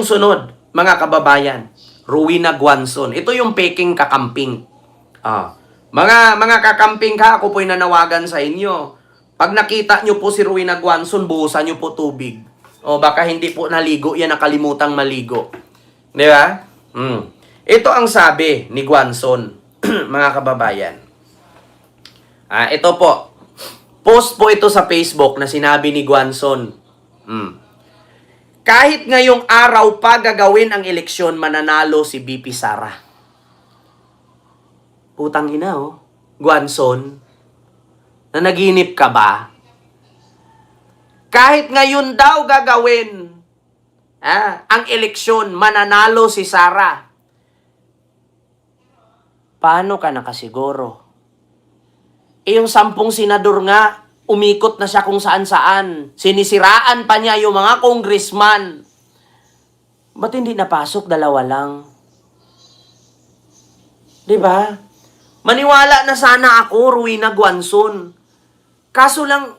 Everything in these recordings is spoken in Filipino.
Sunod, mga kababayan, Rowena Guanzon. Ito yung peking kakamping. Mga kakamping ka, ako po'y nanawagan sa inyo. Pag nakita nyo po si Rowena Guanzon, buhusan nyo po tubig. O baka hindi po naligo yan, nakalimutang maligo. Di ba? Ito ang sabi ni Guanzon, mga kababayan. Ito po. Post po ito sa Facebook na sinabi ni Guanzon. Kahit ngayong araw pa gagawin ang eleksyon, mananalo si BP Sara. Putang ina, Guanzon, nanaginip ka ba? Kahit ngayon daw gagawin ang eleksyon, mananalo si Sara. Paano ka nakasiguro? Yung 10 senador nga, umikot na siya kung saan-saan. Sinisiraan pa niya yung mga congressman. Ba't hindi napasok? 2 lang. Diba? Maniwala na sana ako, Rowena Guanzon. Kaso lang,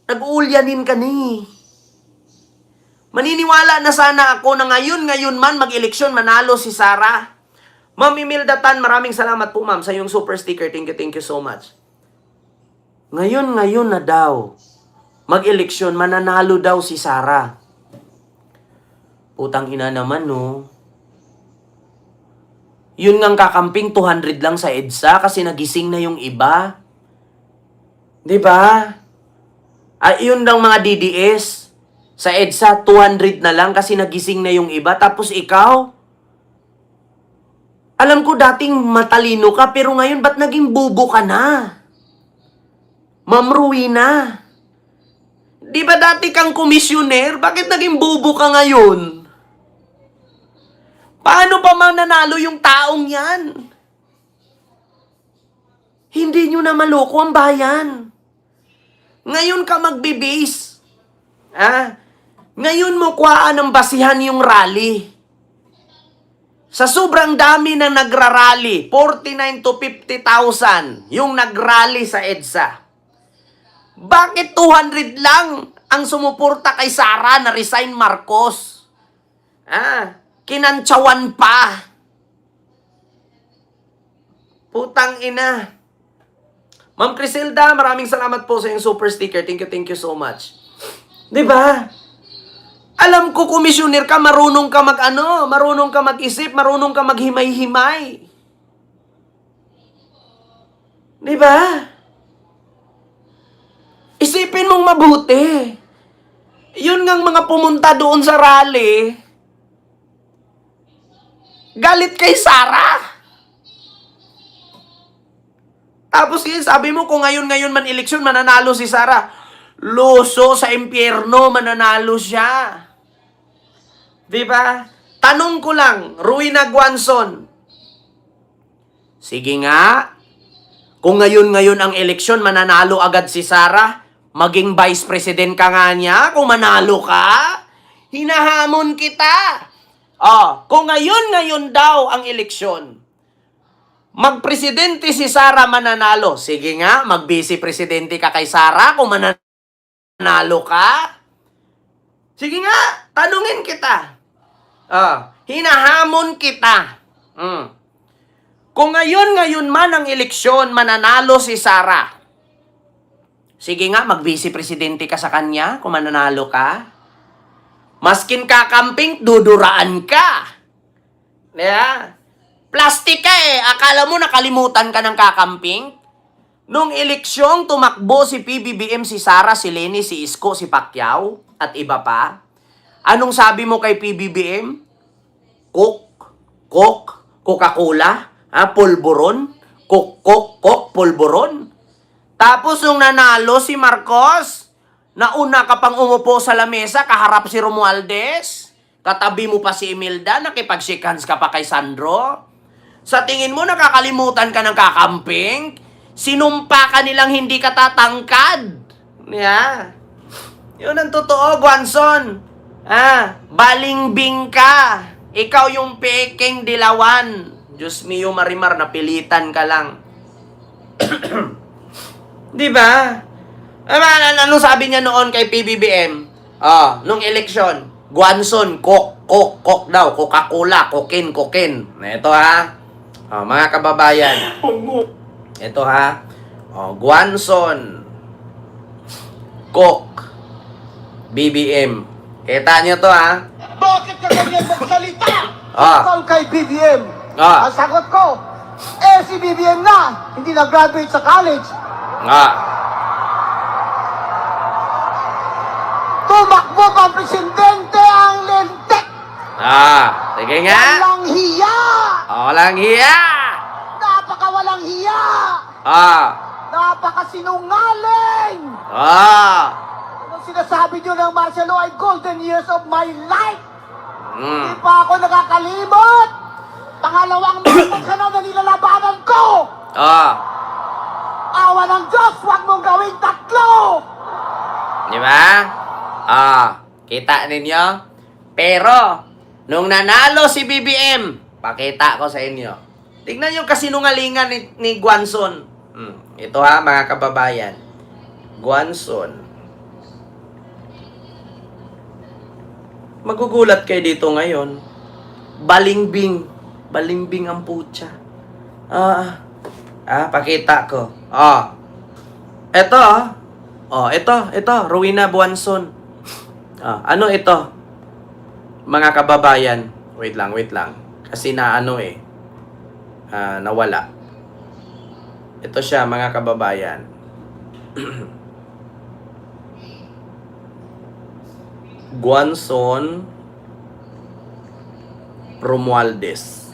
nag-uulyanin ka ni. Maniniwala na sana ako na ngayon man mag-eleksyon, manalo si Sara. Ma'am Imelda Tan, maraming salamat po ma'am sa yung super sticker. Thank you so much. Ngayon na daw, mag-eleksyon, mananalo daw si Sara. Putang ina naman, no? Yun ngang kakamping, 200 lang sa EDSA kasi nagising na yung iba. Diba? Yun lang mga DDS. Sa EDSA, 200 na lang kasi nagising na yung iba. Tapos ikaw, alam ko dating matalino ka, pero ngayon ba't naging bubo ka na? Ma'am Rowena, di ba dati kang komisyoner? Bakit naging bubo ka ngayon? Paano pa mananalo yung taong yan? Hindi nyo na maloko ang bayan. Ngayon ka magbibase. Ngayon mo kuhaan ng basihan yung rally. Sa sobrang dami na nagrarally, 49 to 50,000 yung nagrally sa EDSA. Bakit 200 lang ang sumuporta kay Sara na resign Marcos? Kinantsawan pa. Putang ina. Ma'am Criselda, maraming salamat po sa yung super sticker. Thank you so much. Diba? Alam ko, komisyoner ka, marunong ka marunong ka mag-isip, marunong ka maghimay-himay. Diba? Isipin mong mabuti. Yun ngang mga pumunta doon sa rally, galit kay Sara. Tapos yun, sabi mo, kung ngayon man eleksyon, mananalo si Sara. Loso sa impyerno, mananalo siya. Diba? Tanong ko lang, Rowena Guanzon. Sige nga, kung ngayon ang eleksyon, mananalo agad si Sara. Maging vice president ka nga niya, kung manalo ka. Hinahamon kita. Kung ngayon daw ang eleksyon, magpresidente si Sara, mananalo. Sige nga, mag-vice presidente ka kay Sara kung mananalo ka. Sige nga, tanungin kita. Hinahamon kita. Kung ngayon man ang eleksyon, mananalo si Sara. Sige nga, mag-vice presidente ka sa kanya kung mananalo ka. Maskin kakamping, duduraan ka. Yeah. Plastic ka Akala mo nakalimutan ka ng kakamping? Nung eleksyong tumakbo si PBBM, si Sara, si Leni, si Isko, si Pacquiao, at iba pa. Anong sabi mo kay PBBM? Coca-Cola, pulburon, pulburon. Tapos nung nanalo si Marcos, nauna ka pang umupo sa lamesa, kaharap si Romualdez, katabi mo pa si Imelda, nakipag-shake hands ka pa kay Sandro. Sa tingin mo, nakakalimutan ka ng kakamping? Sinumpa ka nilang hindi ka tatangkad. Yeah. Yun ang totoo, Guanzon. Balingbing ka. Ikaw yung peking dilawan. Diyos mio, Marimar, napilitan ka lang. Diba? Ano sabi niya noon kay PBBM? Nung eleksyon, Guanzon, coke daw. Coca-Cola, cocaine. Ito ha. Mga kababayan. Ito ha. Guanzon, coke, BBM. Kita nyo to ha. Bakit ka ganyan magsalita? Ah. Tungkol kay BBM. Ah. Ang sagot ko, si BBM na, hindi na-graduate sa college. Tumakbo pang presidente ang lentek. Sige nga. Walang hiya. Walang hiya. Napakawalang hiya. Napakasinungaling. Ano sinasabi nyo ng martial law ay golden years of my life? Hindi pa ako nakakalimot. Pangalawang marathon ka na nilalabanan ko. Awa ng Diyos, huwag mong gawing 3. Di ba? Kita ninyo? Pero, nung nanalo si BBM, pakita ko sa inyo. Tignan yung kasinungalingan ni Guanzon. Ito ha, mga kababayan. Guanzon. Magugulat kayo dito ngayon. Balimbing. Balimbing ang putya. Pakita ko. Ito. Ito. Rowena Guanzon. Ano ito? Mga kababayan. Wait lang. Kasi nawala. Ito siya, mga kababayan. Guanzon Romualdez.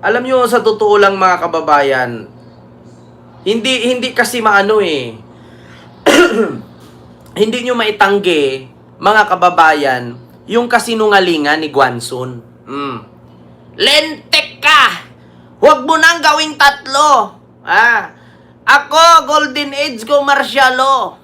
Alam nyo, sa totoo lang, mga kababayan, hindi kasi hindi nyo maitanggi, mga kababayan, yung kasinungalingan ni Guanzon. Lentek ka! Huwag mo nang gawing 3. Ako, golden age ko, martial law.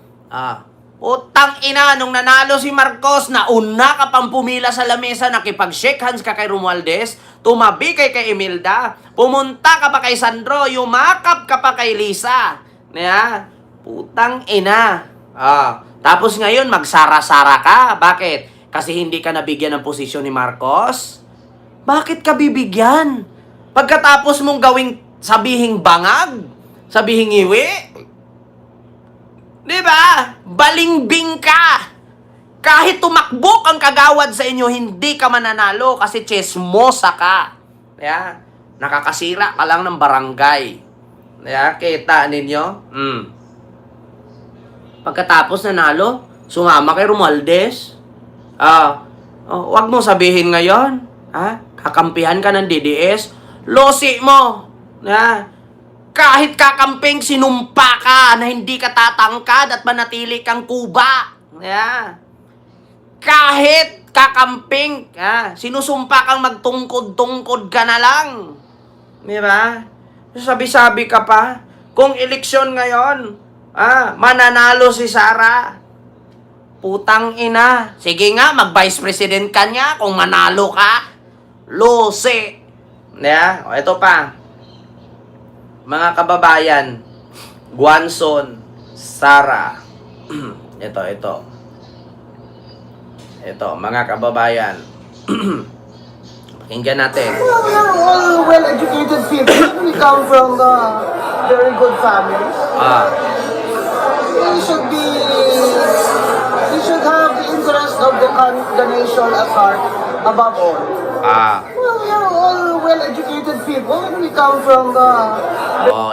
Utang ina, nung nanalo si Marcos, nauna ka pang pumila sa lamesa, nakipag-shake hands ka kay Romualdez, tumabi kay Imelda, pumunta ka pa kay Sandro, yumakap ka pa kay Lisa. Putang ina. Tapos ngayon, magsara-sara ka. Bakit? Kasi hindi ka nabigyan ng posisyon ni Marcos? Bakit ka bibigyan? Pagkatapos mong gawing sabihing bangag, sabihing iwi, di ba? Balingbing ka. Kahit tumakbok ang kagawad sa inyo, hindi ka mananalo kasi chismosa ka. Nakakasira ka lang ng barangay. Kita ninyo? Pagkatapos nanalo, sumama kay Romualdez. Wag mo sabihin ngayon. Kakampihan ka ng DDS. Losi mo. Kahit kakamping, sinumpa ka na hindi ka tatangkad at manatili kang kuba. Kahit kakamping, sinusumpa kang magtungkod-tungkod ka na lang. Di ba? Sabi-sabi ka pa. Kung eleksyon ngayon, mananalo si Sara. Putang ina. Sige nga, mag-vice president ka niya kung manalo ka. Lose. Ito pa. Mga kababayan, Guanzon, Sara. Ito, mga kababayan. Pakinggan natin. Well, we are all well-educated people. We come from very good families. We should have the interest of the nation at heart above all. Well, we are all well-educated people. We come from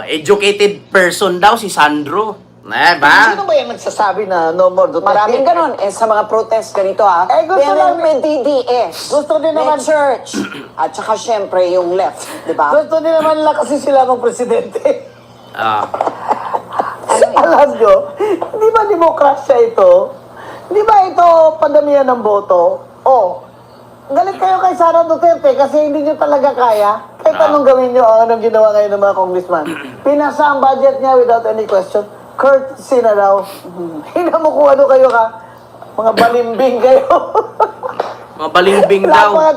educated person daw si Sandro. Sino ba yung nagsasabi na no more Duterte? Maraming ganon. Sa mga protest, ganito gusto lang may DDS. Gusto din may naman church. At saka syempre yung left. Diba? Gusto din naman lang kasi sila ng presidente. Alam nyo, di ba demokrasya ito? Di ba ito padamihan ng boto? Galit kayo kay Sara Duterte kasi hindi nyo talaga kaya. Kahit anong gawin nyo, anong ginawa ngayon ng mga congressman. Pinasa ang budget niya without any question. Courtesy na daw. Hina mo kung ano kayo ka. Mga balimbing kayo. Mga balimbing daw. Mga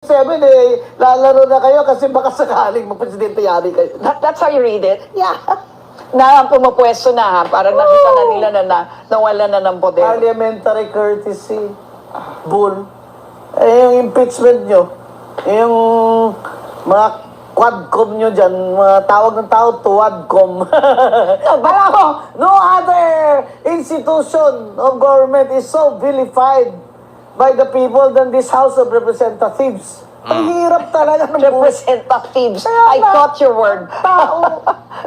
2027 lalaro na kayo kasi baka sakaling magpresidente yari kayo. That's how you read it? Yeah. Na pumapwesto na para nakita na nila na nawala na ng poder. Parliamentary courtesy. Bull. Yung impeachment nyo, yung mga quadcom nyo dyan, mga tawag ng tao, tuwadcom. Alam mo, no other institution of government is so vilified by the people than this House of Representatives. Ang hirap talaga ng buhay. Representatives. Kaya I nga, thought your word. Tao,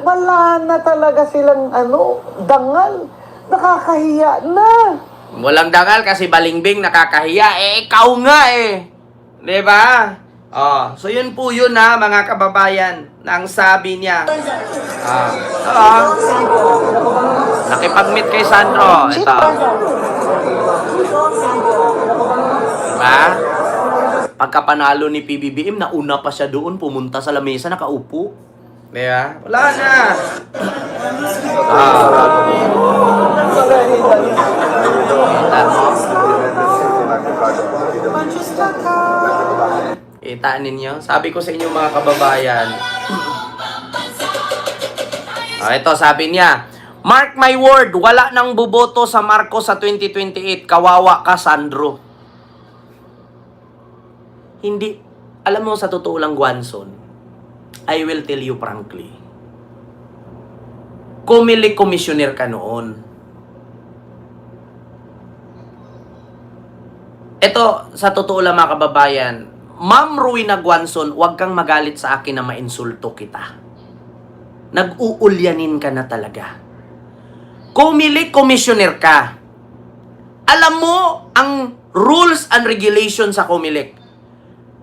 wala na talaga silang dangal. Nakakahiya na. Walang dangal kasi balimbing, nakakahiya. Ikaw nga eh. 'Di ba? Oh, so yun po yun ha, mga kababayan, na ang sabi niya. Nakipag-meet kay Sandro. Ito. Diba? Pagkapanalo ni PBBM, nauna pa siya doon, pumunta sa lamesa, nakaupo. Diba? Wala na. Kita ninyo? Sabi ko sa inyo mga kababayan. Ito, sabi niya, mark my word, wala nang buboto sa Marcos sa 2028. Kawawa ka, Sandro. Hindi. Alam mo, sa totoo lang, Guanzon, I will tell you frankly. Comelec commissioner ka noon. Ito, sa totoo lang mga kababayan, Ma'am Rowena Guanzon, huwag kang magalit sa akin na mainsulto kita. Nag-uulyanin ka na talaga. Comelec commissioner ka. Alam mo ang rules and regulations sa Comelec.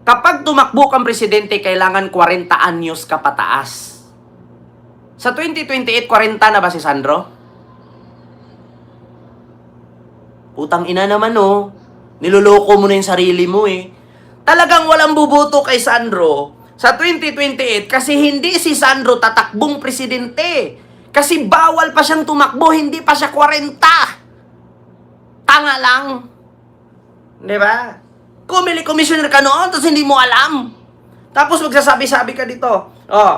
Kapag tumakbo kang presidente, kailangan 40 anyos ka pataas. Sa 2028, 40 na ba si Sandro? Putang ina naman oh. Niloloko mo na yung sarili mo eh. Talagang walang buboto kay Sandro sa 2028 kasi hindi si Sandro tatakbong presidente. Kasi bawal pa siyang tumakbo, hindi pa siya 40. Tanga lang. Di ba? Comelec commissioner ka noon, tapos hindi mo alam. Tapos magsasabi-sabi ka dito. Oh,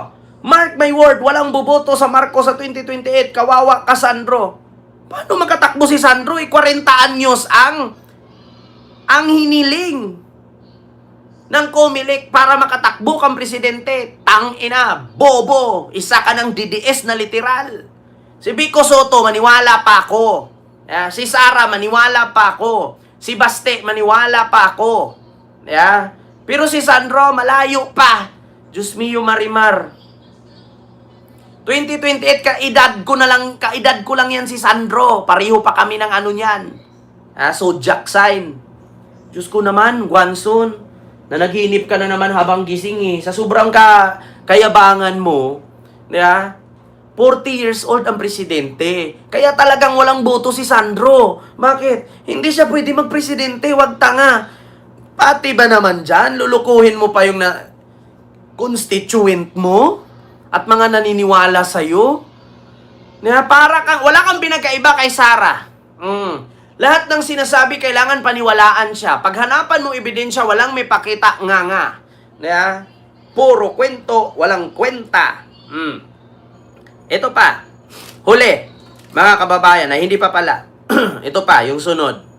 mark my word, walang buboto sa Marcos sa 2028. Kawawa ka, Sandro. Paano makatakbo si Sandro? 40 anyos ang hiniling ng Comelec para makatakbo kang presidente. Tangina, bobo, isa ka ng DDS na literal. Si Vico Soto, maniwala pa ako. Si Sara, maniwala pa ako. Si Baste, maniwala pa ako. Pero si Sandro, malayo pa. Diyos mio, Marimar. 2028, kaedad ko lang yan si Sandro. Pareho pa kami ng ano niyan. Zodiac sign. Diyos ko naman, Guanzon, na naghinip ka na naman habang gising eh. Sa sobrang kayabangan mo, 40 years old ang presidente. Kaya talagang walang boto si Sandro. Bakit? Hindi siya pwede magpresidente, wag tanga. Pati ba naman dyan, lulukuhin mo pa yung constituent mo? At mga naniniwala sa'yo? Wala kang pinagkaiba kay Sara. Lahat ng sinasabi, kailangan paniwalaan siya. Pag hanapan mo ebidensya, walang may pakita, nga. Puro kwento, walang kwenta. Ito pa. Huli, mga kababayan, na hindi pa pala. Ito pa, yung sunod.